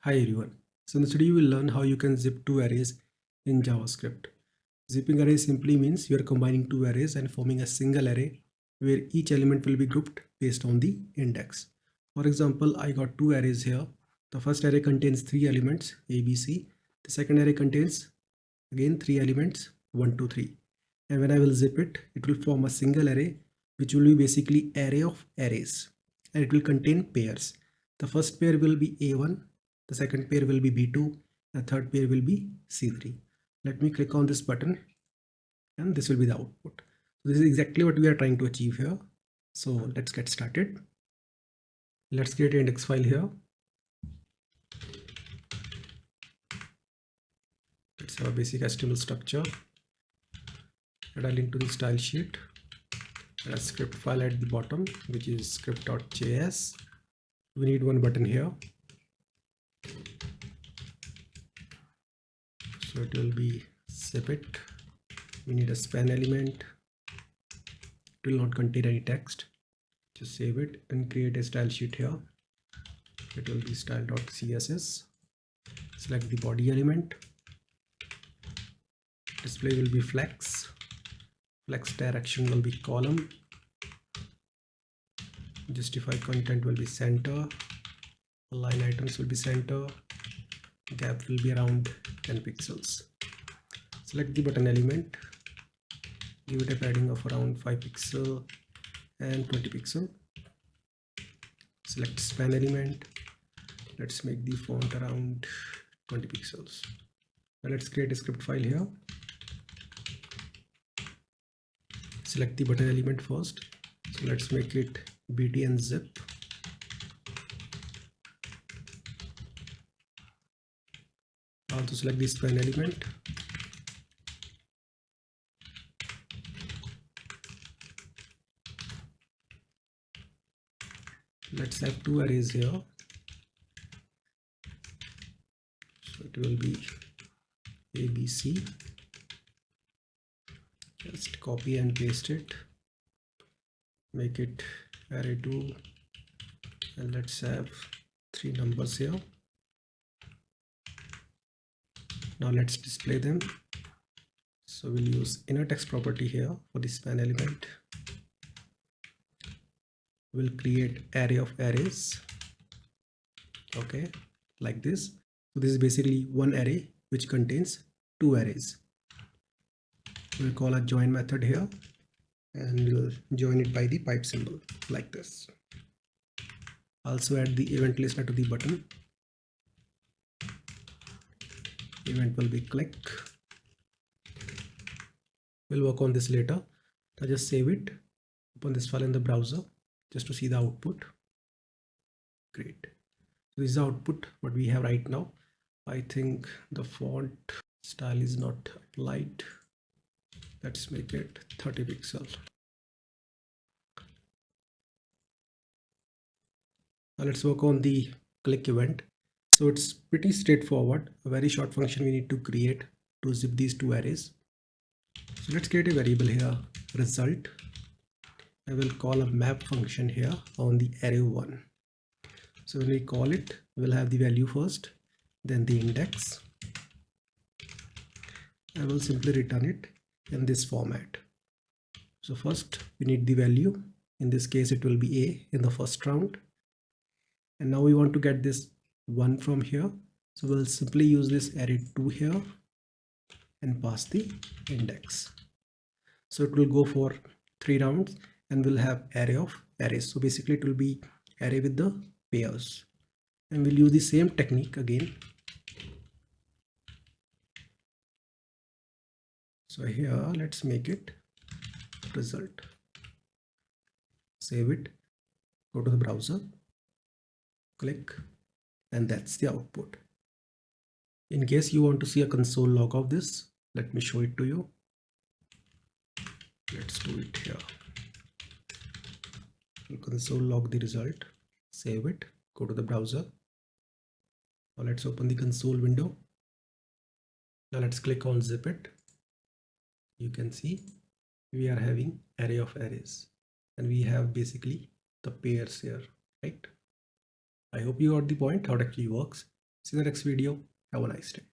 Hi everyone. So in this video, we will learn how you can zip two arrays in JavaScript. Zipping array simply means you are combining two arrays and forming a single array where each element will be grouped based on the index. For example, I got two arrays here. The first array contains three elements A, B, C. The second array contains again three elements 1, 2, 3. And when I will zip it, it will form a single array which will be basically array of arrays, and it will contain pairs. The first pair will be A1, the second pair will be B2, the third pair will be C3. Let me click on this button and this will be the output. So this is exactly what we are trying to achieve here. So let's get started. Let's create an index file here. Let's have a basic HTML structure. Add a link to the style sheet. Add a script file at the bottom, which is script.js. We need one button here. So it will be zip it. We need a span element. It will not contain any text. Just save it and create a style sheet here. It will be style.css. Select the body element. Display will be flex. Flex direction will be column. Justify content will be center. Line items will be center. Gap will be around 10 pixels. Select the button element. Give it a padding of around 5 pixel and 20 pixel. Select span element. Let's make the font around 20 pixels. Now let's create a script file here. Select the button element first. So let's make it BT and zip. Also select the span element. Let's have two arrays here. So it will be A, B, C. Just copy and paste it. Make it array 2. And let's have three numbers here. Now let's display them. So we'll use inner text property here for the span element. We'll create array of arrays. Okay, like this. So this is basically one array which contains two arrays. We'll call a join method here and we'll join it by the pipe symbol like this. Also add the event listener to the button. Event will be click. We'll work on this later. Now just save it. Open this file in the browser just to see the output. Great. So this is the output what we have right now. I think the font style is not applied. Let's make it 30 pixel. Now let's work on the click event. So it's pretty straightforward. A very short function we need to create to zip these two arrays. So let's create a variable here, result. I will call a map function here on the array 1. So when we call it, we'll have the value first, then the index. I will simply return it in this format. So first we need the value. In this case, it will be A in the first round. And now we want to get this 1 from here. So we'll simply use this array 2 here and pass the index. So it will go for 3 rounds and we'll have array of arrays. So basically it will be array with the pairs. And we'll use the same technique again. So here, let's make it result. Save it, go to the browser, click, and that's the output. In case you want to see a console log of this, let me show it to you. Let's do it here. We'll console log the result, save it, go to the browser. Now let's open the console window. Now let's click on zip it. You can see we are having array of arrays and we have basically the pairs here, right? I hope you got the point how it actually works. See you in the next video. Have a nice day.